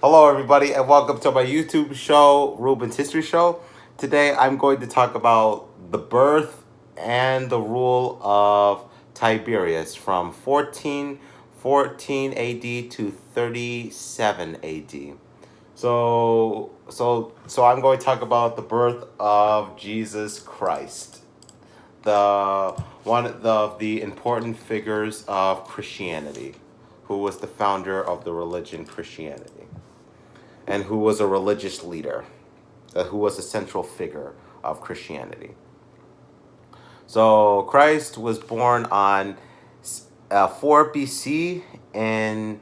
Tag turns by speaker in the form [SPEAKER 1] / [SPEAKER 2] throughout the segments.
[SPEAKER 1] Hello, everybody, and welcome to my YouTube show, Ruben's History Show. Today, I'm going to talk about the birth and the rule of Tiberius from 1414 AD to 37 AD. So I'm going to talk about the birth of Jesus Christ, the one of the important figures of Christianity, who was the founder of the religion Christianity and who was a religious leader, who was a central figure of Christianity. So Christ was born on 4 BC in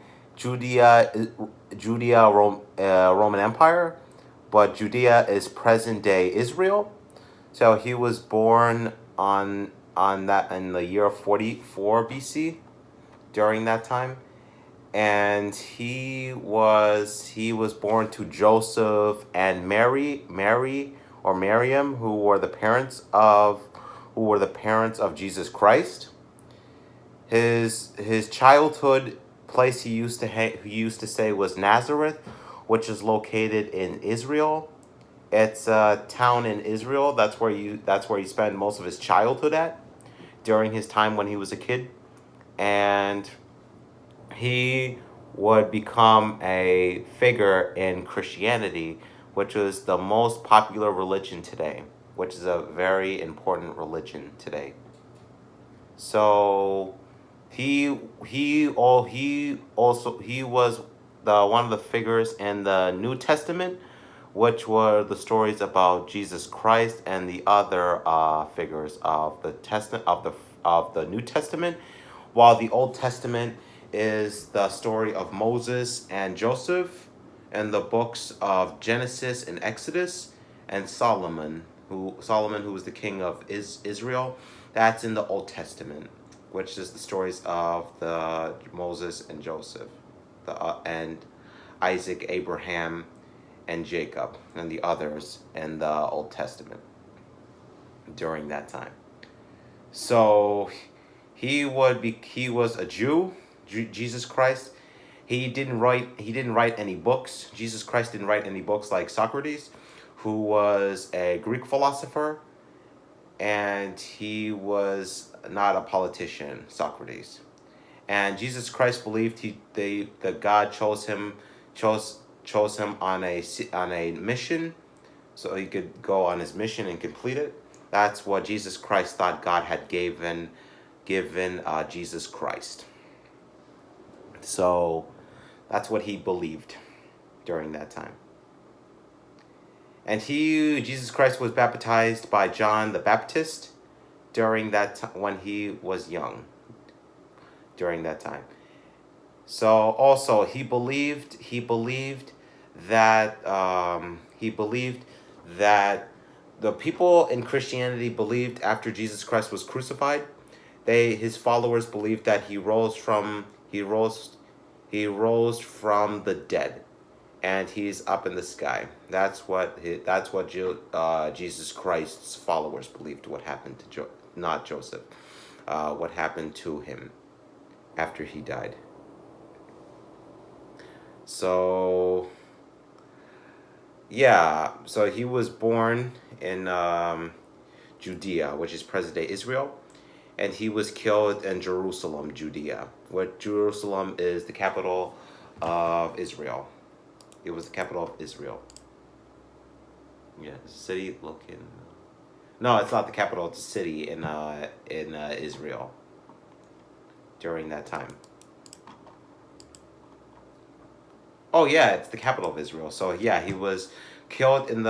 [SPEAKER 1] Roman Empire, but Judea is present day Israel. So he was born on that in the year 44 BC during that time, and he was born to Joseph and Mary or Miriam, who were the parents of Jesus Christ. His childhood place he used to say was Nazareth, which is located in Israel. It's a town in Israel. That's where he spent most of his childhood at during his time when he was a kid, and he would become a figure in Christianity, which was the most popular religion today, which is a very important religion today. So he was the one of the figures in the New Testament, which were the stories about Jesus Christ and the other figures of the testament of the New Testament, while the Old Testament is the story of Moses and Joseph, and the books of Genesis and Exodus, and Solomon, who was the king of Israel. That's in the Old Testament, which is the stories of the Moses and Joseph, and Isaac, Abraham, and Jacob, and the others in the Old Testament during that time. So he was a Jew, Jesus Christ. He didn't write any books. Jesus Christ didn't write any books like Socrates, who was a Greek philosopher, and he was not a politician, Socrates. And Jesus Christ believed the God chose him on a mission, so he could go on his mission and complete it. That's what Jesus Christ thought God had given Jesus Christ. So that's what he believed during that time. And Jesus Christ, was baptized by John the Baptist during that time when he was young. During that time. So also he believed that the people in Christianity believed after Jesus Christ was crucified, his followers believed that he rose from the dead, and he's up in the sky. That's what Jesus Christ's followers believed what happened to not Joseph, what happened to him after he died. So yeah, so he was born in Judea, which is present-day Israel, and he was killed in Jerusalem, Judea. What Jerusalem is the capital of Israel. It was the capital of Israel. Yeah, city located. No, it's not the capital. It's a city in Israel during that time. Oh yeah, it's the capital of Israel. So yeah, he was killed in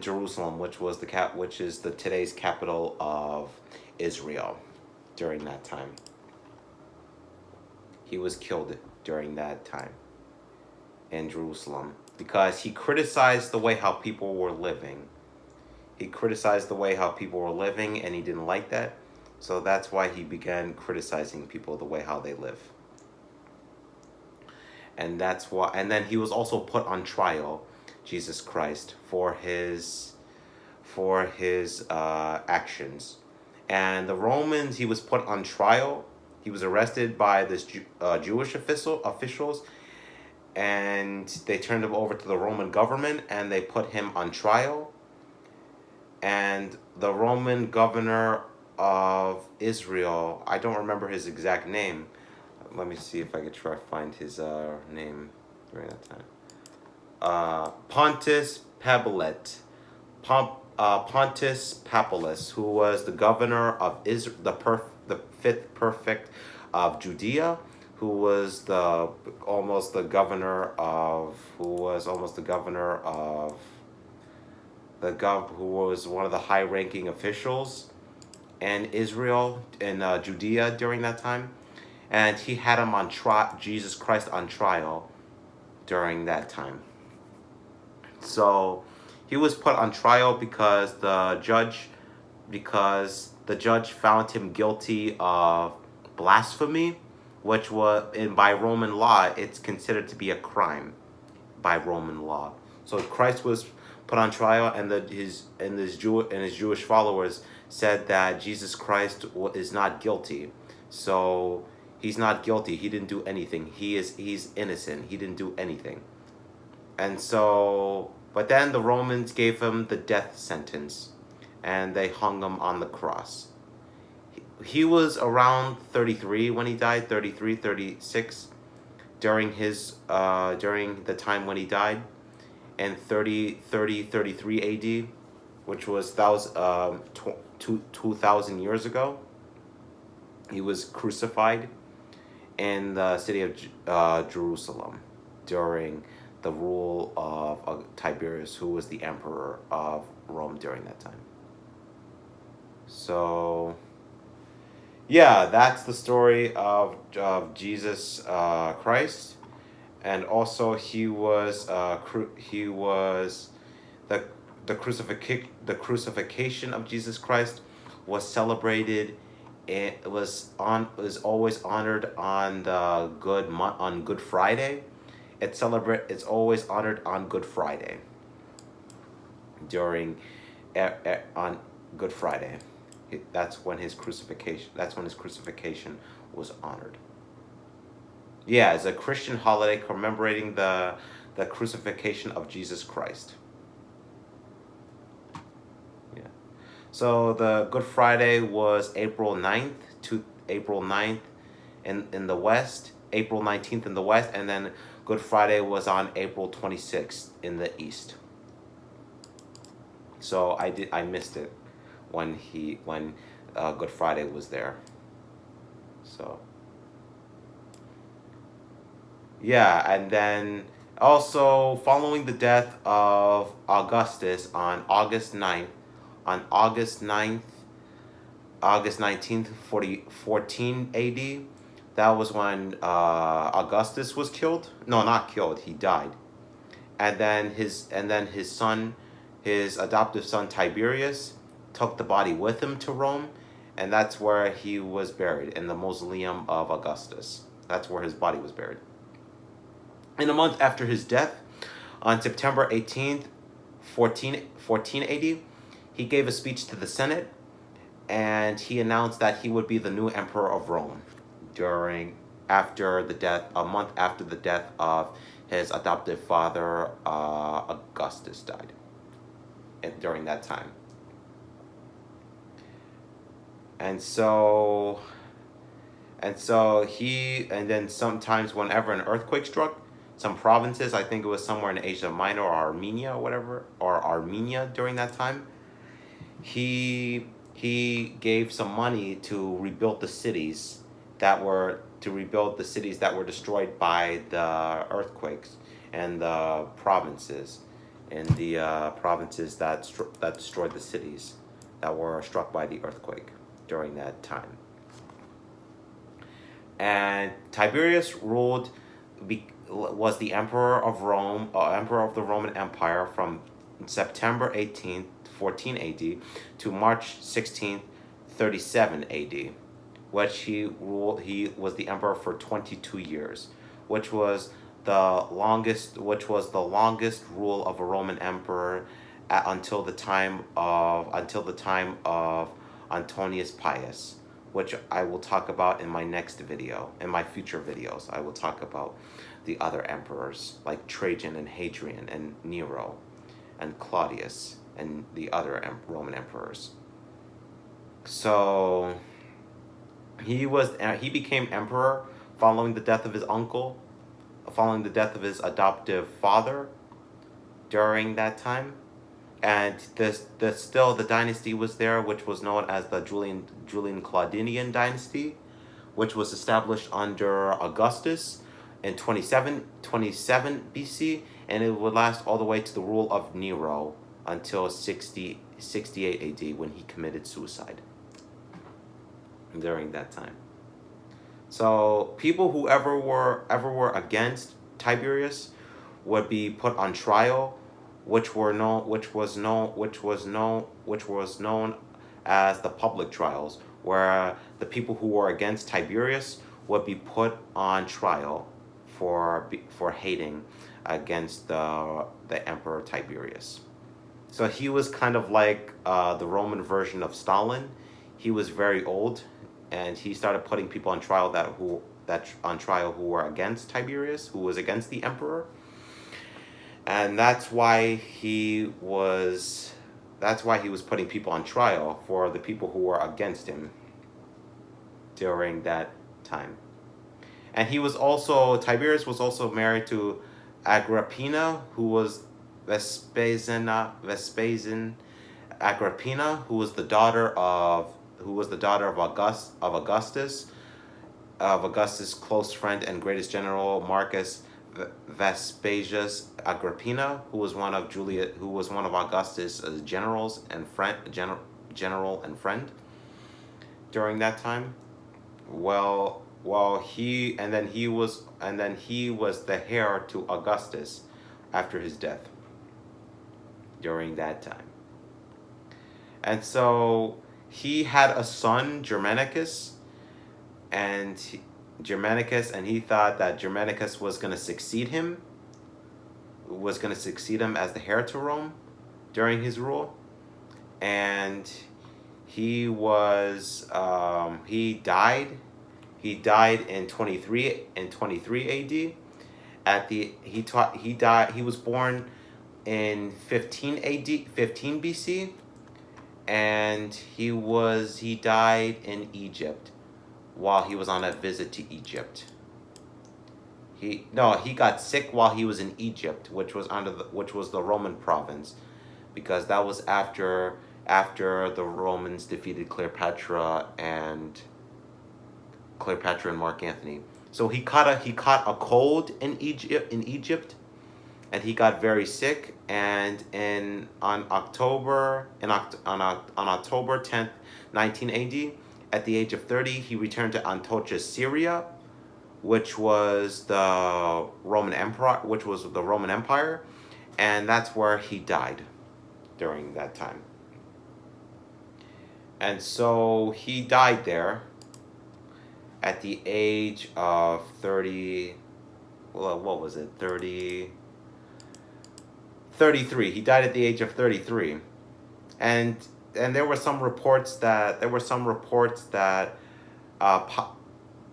[SPEAKER 1] Jerusalem, which is the today's capital of Israel. During that time, he was killed during that time in Jerusalem because he criticized the way how people were living. He criticized the way how people were living, and he didn't like that. So that's why he began criticizing people the way how they live. And that's why, and then he was also put on trial, Jesus Christ, for his actions. And the Romans, he was put on trial He was arrested by this Jewish officials, and they turned him over to the Roman government, and they put him on trial. And the Roman governor of Israel, I don't remember his exact name. Let me see if I could try to find his name during that time. Pontus Pabelet, Pontus Papulus, who was the governor of Israel, the fifth prefect of Judea, who was almost the governor of who was one of the high-ranking officials in Israel in Judea during that time, and he had him on trial, Jesus Christ on trial during that time. So he was put on trial because the judge found him guilty of blasphemy, which was by Roman law it's considered to be a crime by Roman law. So Christ was put on trial, and his Jewish followers said that Jesus Christ is not guilty. So he's not guilty. He didn't do anything. He's innocent. He didn't do anything. And so, but then the Romans gave him the death sentence, and they hung him on the cross. He was around 33 when he died, 33, 36, during the time when he died, in 33 AD, which was 2,000 years ago. He was crucified in the city of Jerusalem during the rule of Tiberius, who was the emperor of Rome during that time. So, yeah, that's the story of Jesus Christ, and also he was the crucifixion of Jesus Christ was celebrated. It was always honored on Good Friday. It's always honored on Good Friday. On Good Friday, that's when his crucifixion was honored. Yeah, it's a Christian holiday commemorating the crucifixion of Jesus Christ. Yeah. So the Good Friday was April 9th in the West, April 19th in the West, and then Good Friday was on April 26th in the East. So I missed it when Good Friday was there. So yeah, and then also following the death of Augustus on August 9th, August 19th, 14 AD, that was when Augustus was killed. No, not killed. He died. And then his son, his adoptive son Tiberius, took the body with him to Rome, and that's where he was buried, in the mausoleum of Augustus. That's where his body was buried. In a month after his death, on September 18th, 14 AD, he gave a speech to the Senate, and he announced that he would be the new emperor of Rome a month after the death of his adoptive father, Augustus, died during that time. And then sometimes whenever an earthquake struck, some provinces, I think it was somewhere in Asia Minor or Armenia or Armenia during that time, he gave some money to rebuild the cities that were destroyed by the earthquakes, and the provinces that destroyed the cities that were struck by the earthquake during that time. And Tiberius was the emperor of Rome, emperor of the Roman Empire, from September 18th, 14 AD to March 16th, 37 AD, which he was the emperor for 22 years, which was the longest rule of a Roman emperor until the time of Antonius Pius, which I will talk about in my next video. In my future videos, I will talk about the other emperors like Trajan and Hadrian and Nero and Claudius and the other Roman emperors. So he became emperor following the death of his uncle, following the death of his adoptive father during that time. And still the dynasty was there, which was known as the Julian Claudinian dynasty, which was established under Augustus in 27 BC, and it would last all the way to the rule of Nero until 68 AD, when he committed suicide during that time. So people who ever were against Tiberius would be put on trial, which was known as the public trials, where the people who were against Tiberius would be put on trial for hating against the emperor Tiberius. So he was kind of like the Roman version of Stalin. He was very old, and he started putting people on trial who were against Tiberius, who was against the emperor. And that's why he was putting people on trial for the people who were against him during that time. And Tiberius was also married to Agrippina, who was Vespasian Agrippina, who was the daughter of Augustus' close friend and greatest general Marcus Vespasius Agrippina, who was one of Augustus' generals and general and friend during that time. He was the heir to Augustus after his death during that time. And so he had a son, Germanicus, and he thought that Germanicus was going to succeed him as the heir to Rome during his rule. And he died in 23 AD. He was born in 15 BC, and he died in Egypt while he was on a visit to Egypt. He got sick while he was in Egypt, which was the Roman province, because that was after the Romans defeated Cleopatra and Mark Antony. So he caught a cold in Egypt, and he got very sick. And on October 10th, 19 AD, at the age of 30, he returned to Antiochia, Syria, which was the Roman Empire, and that's where he died during that time. And so he died there at the age of 30. Well, what was it? 33. He died at the age of 33. And there were some reports that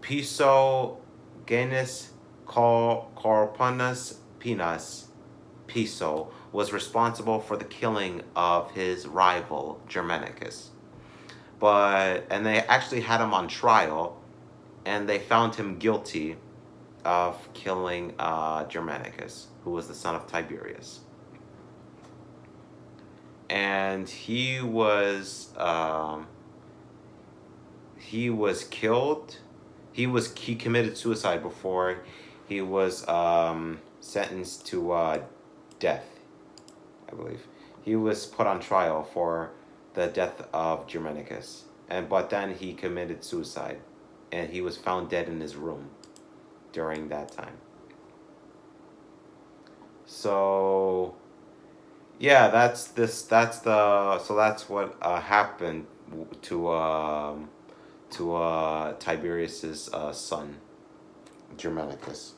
[SPEAKER 1] Piso Genus Corpanus Piso was responsible for the killing of his rival Germanicus. And they actually had him on trial, and they found him guilty of killing Germanicus, who was the son of Tiberius. And he was killed. He committed suicide before he was sentenced to death, I believe. He was put on trial for the death of Germanicus, but then he committed suicide, and he was found dead in his room during that time. So yeah, that's what happened to Tiberius's son, Germanicus.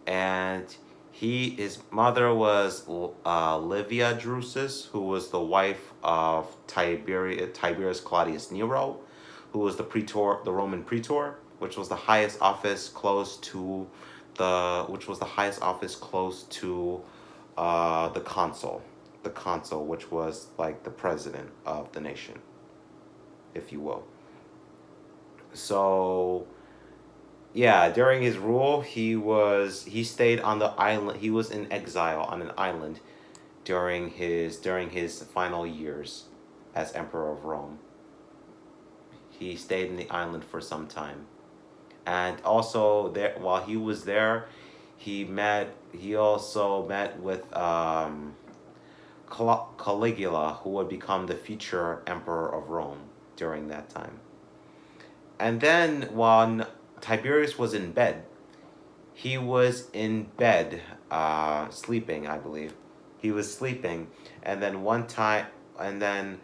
[SPEAKER 1] And his mother was Livia Drusus, who was the wife of Tiberius Claudius Nero, who was the praetor, the Roman praetor, which was the highest office close to the consul, which was like the president of the nation, if you will. So yeah, during his rule, he stayed on the island. He was in exile on an island during his final years as emperor of Rome. He stayed in the island for some time, and also there while he was there, he also met with Caligula, who would become the future emperor of Rome during that time. And then when Tiberius was in bed, he was in bed, sleeping, I believe. He was sleeping, and then one time, and then,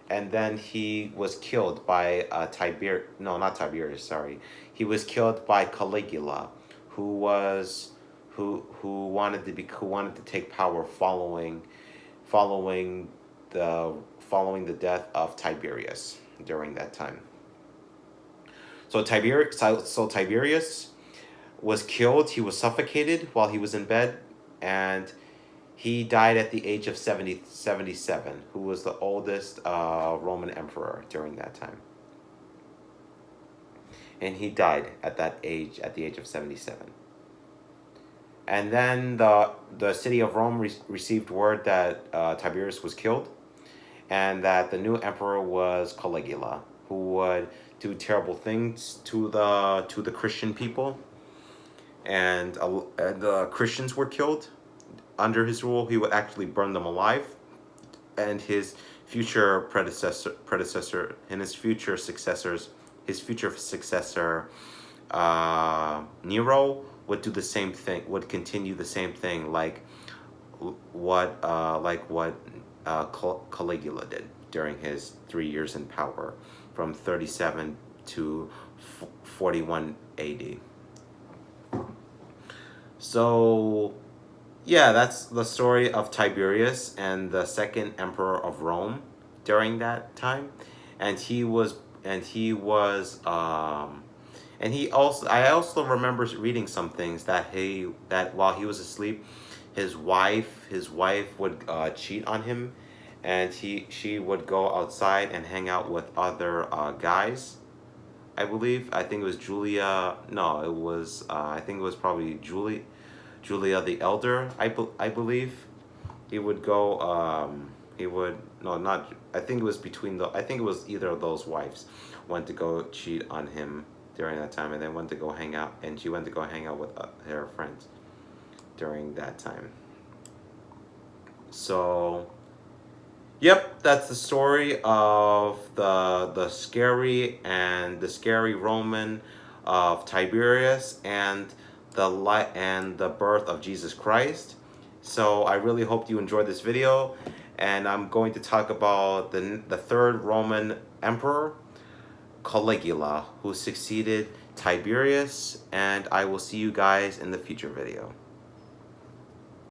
[SPEAKER 1] and then he was killed by No, not Tiberius. Sorry, he was killed by Caligula, who wanted to take power following the death of Tiberius during that time. So Tiberius was killed. He was suffocated while he was in bed, and he died at the age of 77, who was the oldest Roman emperor during that time. And he died at the age of 77. And then the city of Rome received word that Tiberius was killed, and that the new emperor was Caligula, who would do terrible things to the Christian people, and the Christians were killed under his rule. He would actually burn them alive, and his future successor, Nero, would do the same thing. Would continue the same thing, like what Caligula did during his 3 years in power, from 37 to 41 AD. So yeah, that's the story of Tiberius and the second emperor of Rome during that time. And he I also remember reading some things that while he was asleep, his wife would cheat on him, and she would go outside and hang out with other guys. I believe. I think it was Julia. No, it was. I think it was probably Julia the Elder. I believe. He would go. He would no, not. I think it was between the. I think it was either of those wives went to go cheat on him during that time, and then went to go hang out, and she went to go hang out with her friends during that time. So, yep, that's the story of the scary Roman of Tiberius and the birth of Jesus Christ. So I really hope you enjoyed this video, and I'm going to talk about the third Roman emperor, Caligula, who succeeded Tiberius, and I will see you guys in the future video.